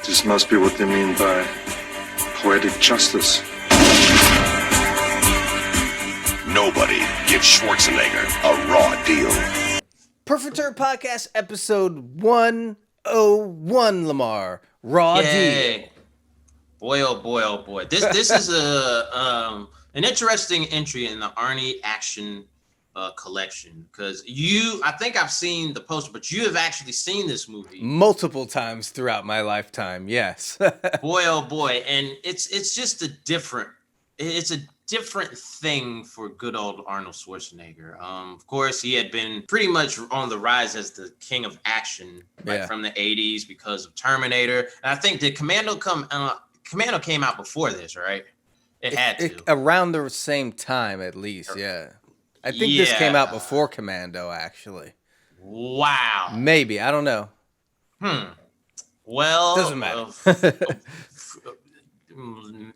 This must be what they mean by poetic justice. Nobody gives Schwarzenegger a raw deal. Perfect Turd Podcast, episode 101, Lamar. Raw deal. Boy, oh boy, oh boy. This is an interesting entry in the Arnie action collection, because I think I've seen the poster, but you have actually seen this movie Multiple times throughout my lifetime, yes. Boy, oh boy. And it's just a different thing for good old Arnold Schwarzenegger. Of course, he had been pretty much on the rise as the king of action from the 80s because of Terminator. And I think did Commando came out before this, right? It had to. Around the same time, at least, yeah. I think this came out before Commando, actually. Wow. Maybe, I don't know. Well, doesn't matter.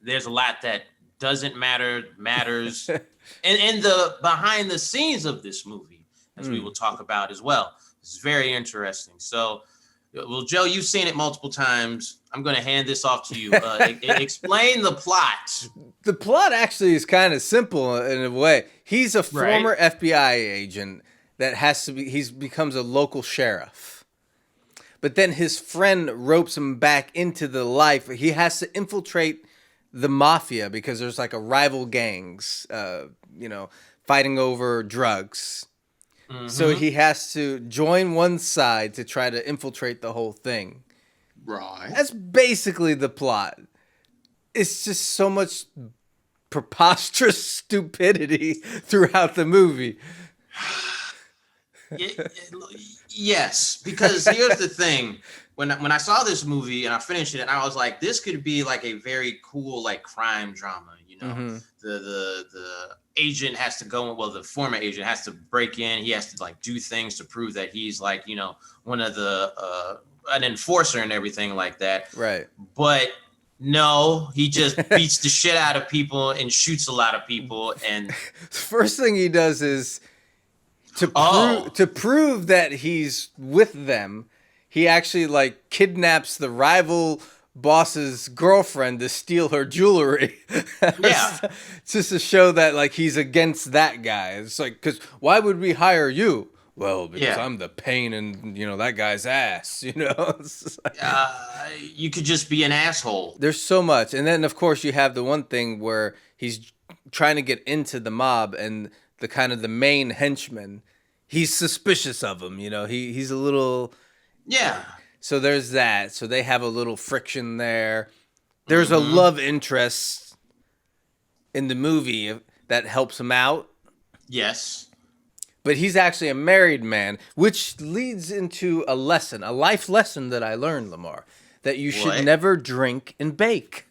There's a lot that doesn't matters. and the behind the scenes of this movie, as we will talk about as well. It's very interesting. So, well, Joe, you've seen it multiple times. I'm going to hand this off to you. Explain the plot. The plot actually is kind of simple in a way. He's a former FBI agent that he becomes a local sheriff. But then his friend ropes him back into the life. He has to infiltrate the mafia because there's like a rival gangs, fighting over drugs. Mm-hmm. So he has to join one side to try to infiltrate the whole thing. Right. That's basically the plot. It's just so much preposterous stupidity throughout the movie. Yes, because here's the thing. When I saw this movie and I finished it, I was like, this could be like a very cool like crime drama. Mm-hmm. The agent has to go. Well, the former agent has to break in. He has to like do things to prove that he's like one of the an enforcer and everything like that. Right. But no, he just beats the shit out of people and shoots a lot of people. And first thing he does is to prove that he's with them. He actually like kidnaps the rival boss's girlfriend to steal her jewelry. Just to show that like he's against that guy. It's like, because why would we hire you? Well, because I'm the pain in that guy's ass. It's like, you could just be an asshole. There's so much, and then of course you have the one thing where he's trying to get into the mob, and the kind of the main henchman, he's suspicious of him. He's a little So there's that. So they have a little friction there. There's a love interest in the movie that helps him out. Yes. But he's actually a married man, which leads into a life lesson that I learned, Lamar, that you should never drink and bake.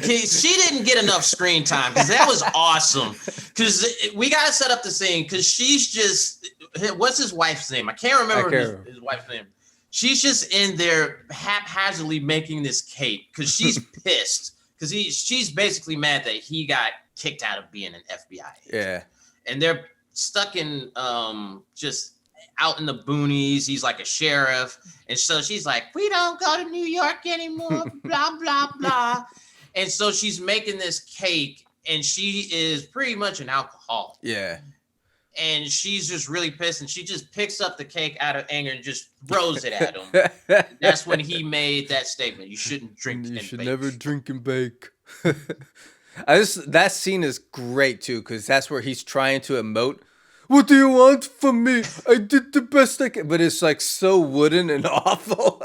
She didn't get enough screen time because that was awesome. Because we got to set up the scene because she's just, what's his wife's name? I can't remember his wife's name. She's just in there haphazardly making this cake because she's pissed. Because she's basically mad that he got kicked out of being an FBI agent. Yeah. And they're stuck in just out in the boonies. He's like a sheriff. And so she's like, we don't go to New York anymore, blah, blah, blah. And so she's making this cake, and she is pretty much an alcoholic. Yeah. And she's just really pissed, and she just picks up the cake out of anger and just throws it at him. That's when he made that statement. You shouldn't drink and bake. You should never drink and bake. That scene is great, too, because that's where he's trying to emote. What do you want from me? I did the best I can. But it's like so wooden and awful.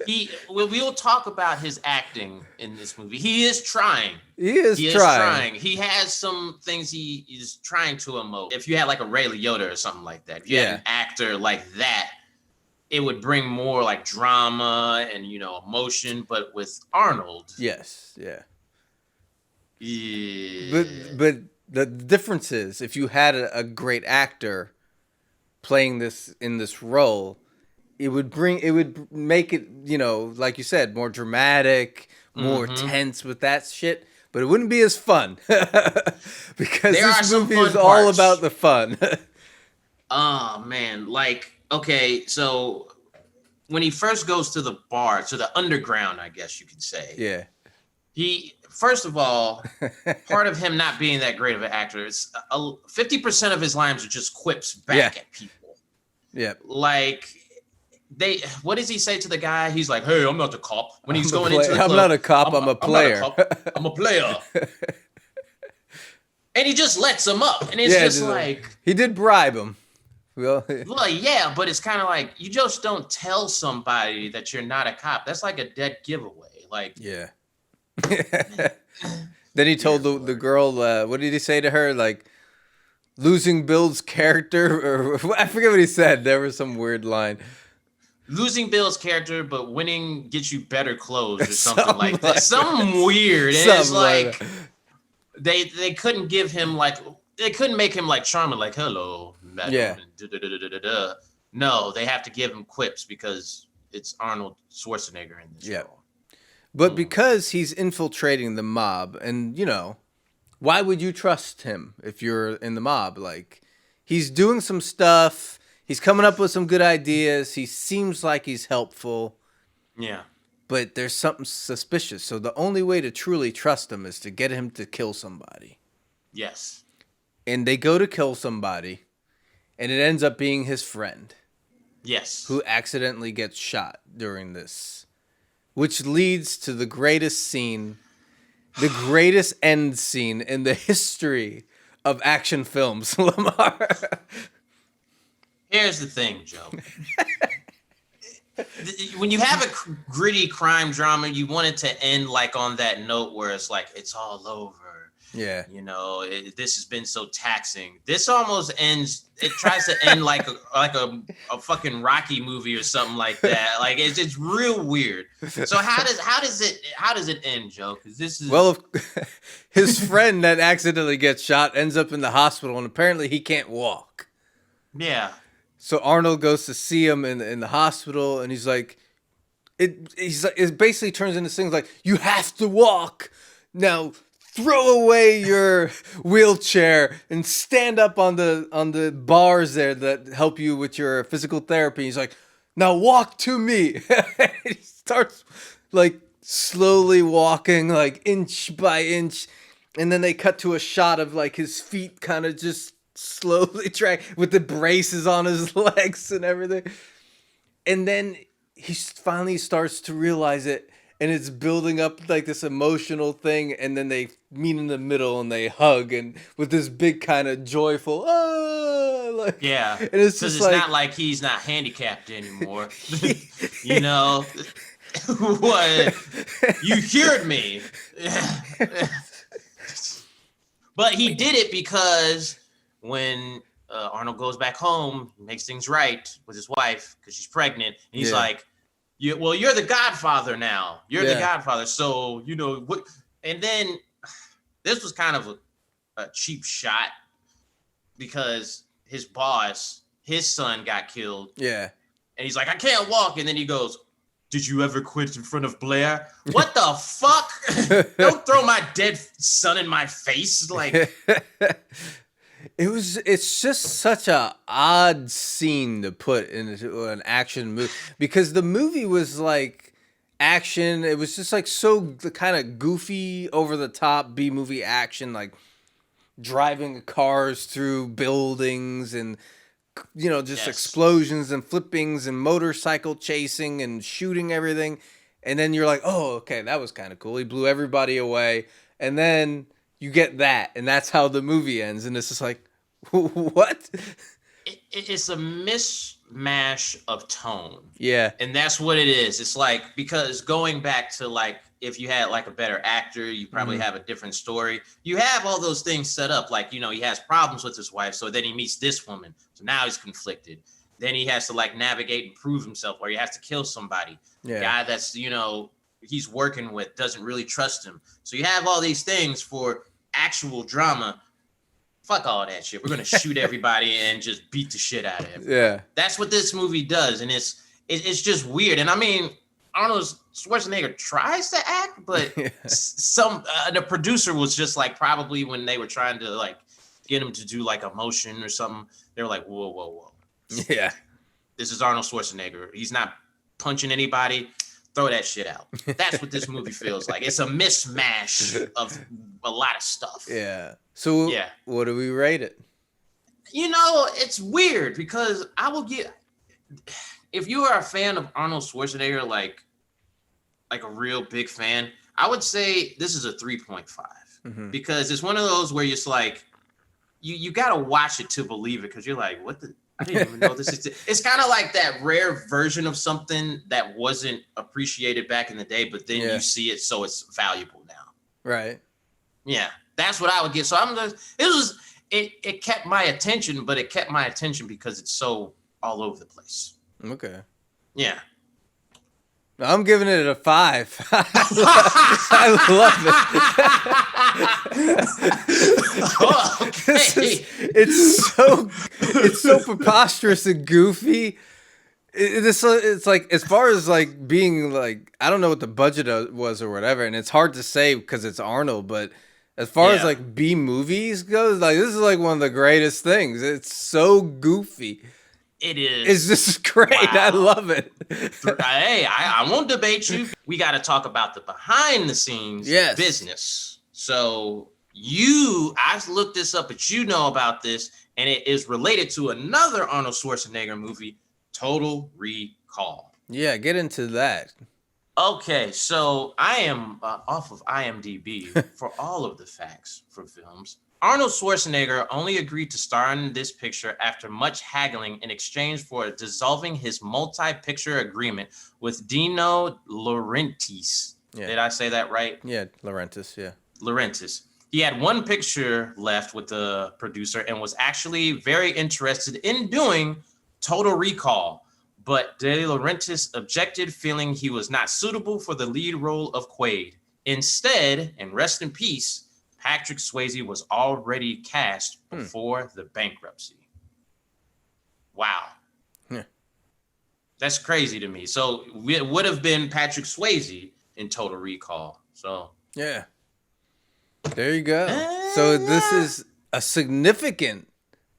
We will talk about his acting in this movie. He is trying. He is trying. He has some things he is trying to emote. If you had like a Ray Liotta or something like that, if you had an actor like that, it would bring more like drama and emotion. But with Arnold, yes, but the difference is if you had a great actor playing this in this role, it would make it, like you said, more dramatic, more tense with that shit. But it wouldn't be as fun because this movie is all about the fun. Oh man, like, okay, so when he first goes to the bar, to the underground, I guess you could say. Yeah. He, first of all, part of him not being that great of an actor is 50% of his lines are just quips back at people. Yeah. Like, what does he say to the guy? He's like, "Hey, I'm not the cop." When he's going into the club, I'm not a cop. I'm a player. I'm a player. And he just lets him up, and it's just like he did bribe him. Well, yeah, but it's kind of like you just don't tell somebody that you're not a cop. That's like a dead giveaway. Like, yeah. Then he told the girl, what did he say to her? Like, losing builds character, or I forget what he said. There was some weird line. Losing builds character, but winning gets you better clothes or something like that. Something weird. And it's like they couldn't give him like they couldn't make him like charming, like hello. Yeah. No, they have to give him quips because it's Arnold Schwarzenegger in this role. But because he's infiltrating the mob, and why would you trust him if you're in the mob? Like, he's doing some stuff. He's coming up with some good ideas. He seems like he's helpful. Yeah. But there's something suspicious. So the only way to truly trust him is to get him to kill somebody. Yes. And they go to kill somebody, and it ends up being his friend. Yes. Who accidentally gets shot during this. Which leads to the greatest scene, the greatest end scene in the history of action films, Lamar. Here's the thing, Joe. When you have a gritty crime drama, you want it to end like on that note where it's like, it's all over. Yeah. This has been so taxing. This almost ends, it tries to end like a fucking Rocky movie or something like that. Like it's real weird. So how does it end, Joe? Because this is his friend that accidentally gets shot ends up in the hospital, and apparently he can't walk. Yeah. So Arnold goes to see him in the hospital, and he's like, it basically turns into things like, you have to walk now. Throw away your wheelchair and stand up on the bars there that help you with your physical therapy. He's like, now walk to me. He starts like slowly walking, like inch by inch, and then they cut to a shot of like his feet kind of just slowly track with the braces on his legs and everything. And then he finally starts to realize it. And it's building up like this emotional thing, and then they meet in the middle and they hug, and with this big kind of joyful, and it's just it's not like he's not handicapped anymore. What? You cured me. But he did it because when Arnold goes back home, he makes things right with his wife because she's pregnant, and he's like, you're the Godfather now. You're the Godfather. So, what? And then this was kind of a cheap shot because his boss, his son got killed. Yeah. And he's like, I can't walk. And then he goes, did you ever quit in front of Blair? What the fuck? Don't throw my dead son in my face. Like, It's just such a odd scene to put into an action movie, because the movie was like action. It was just like so kind of goofy, over the top B-movie action, like driving cars through buildings and just explosions and flippings and motorcycle chasing and shooting everything. And then you're like, oh, okay, that was kind of cool. He blew everybody away. And then you get that, and that's how the movie ends. And it's just like, what? It's a mishmash of tone. Yeah. And that's what it is. It's like, because going back to like, if you had like a better actor, you probably have a different story. You have all those things set up. Like, he has problems with his wife. So then he meets this woman. So now he's conflicted. Then he has to like navigate and prove himself, or he has to kill somebody. Yeah. Guy that's, he's working with doesn't really trust him. So you have all these things for actual drama. Fuck all that shit. We're gonna shoot everybody and just beat the shit out of him. Yeah, that's what this movie does, and it's just weird. And I mean, Arnold Schwarzenegger tries to act, but the producer was just like, probably when they were trying to like get him to do like a motion or something, they were like, whoa. Yeah, this is Arnold Schwarzenegger. He's not punching anybody. Throw that shit out. That's what this movie feels like. It's a mishmash of a lot of stuff. Yeah. So what do we rate it? You know, it's weird because I will get, if you are a fan of Arnold Schwarzenegger, like a real big fan, I would say this is a 3.5 because it's one of those where it's like, you got to watch it to believe it because you're like, what the, I didn't even know this is. It's kind of like that rare version of something that wasn't appreciated back in the day, but then you see it, so it's valuable now. Right. Yeah, that's what I would get. So it kept my attention, but it kept my attention because it's so all over the place. Okay. Yeah. I'm giving it a 5. I love it. Okay. It's so preposterous and goofy. It's like, as far as like being like, I don't know what the budget was or whatever, and it's hard to say because it's Arnold, but as far as like B movies goes, like this is like one of the greatest things. It's so goofy. It is. It's just great. Wow. I love it. Hey, I won't debate you. We got to talk about the behind the scenes business. So I looked this up, but you know about this, and it is related to another Arnold Schwarzenegger movie, Total Recall. Yeah, get into that. Okay, so I am off of IMDb for all of the facts for films. Arnold Schwarzenegger only agreed to star in this picture after much haggling in exchange for dissolving his multi-picture agreement with Dino Laurentiis. Yeah. Did I say that right? Yeah, Laurentiis, yeah. Laurentiis. He had one picture left with the producer and was actually very interested in doing Total Recall, but De Laurentiis objected, feeling he was not suitable for the lead role of Quaid. Instead, and rest in peace, Patrick Swayze was already cast before the bankruptcy. Wow. Yeah. That's crazy to me. So it would have been Patrick Swayze in Total Recall. So yeah. There you go. So this is a significant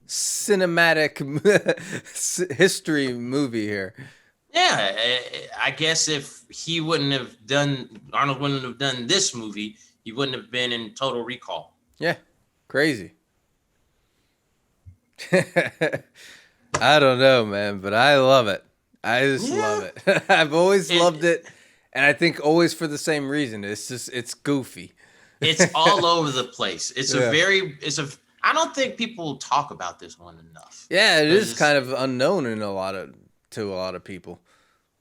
cinematic history movie here. Yeah, I guess if Arnold wouldn't have done this movie, he wouldn't have been in Total Recall. Yeah, crazy. I don't know, man, but I love it. I just love it. I've always loved it, and I think always for the same reason. It's goofy. It's all over the place. I don't think people talk about this one enough. Yeah, it is kind of unknown to a lot of people.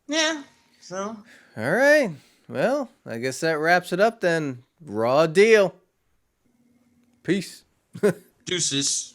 Yeah. So. All right. Well, I guess that wraps it up then. Raw deal. Peace. Deuces.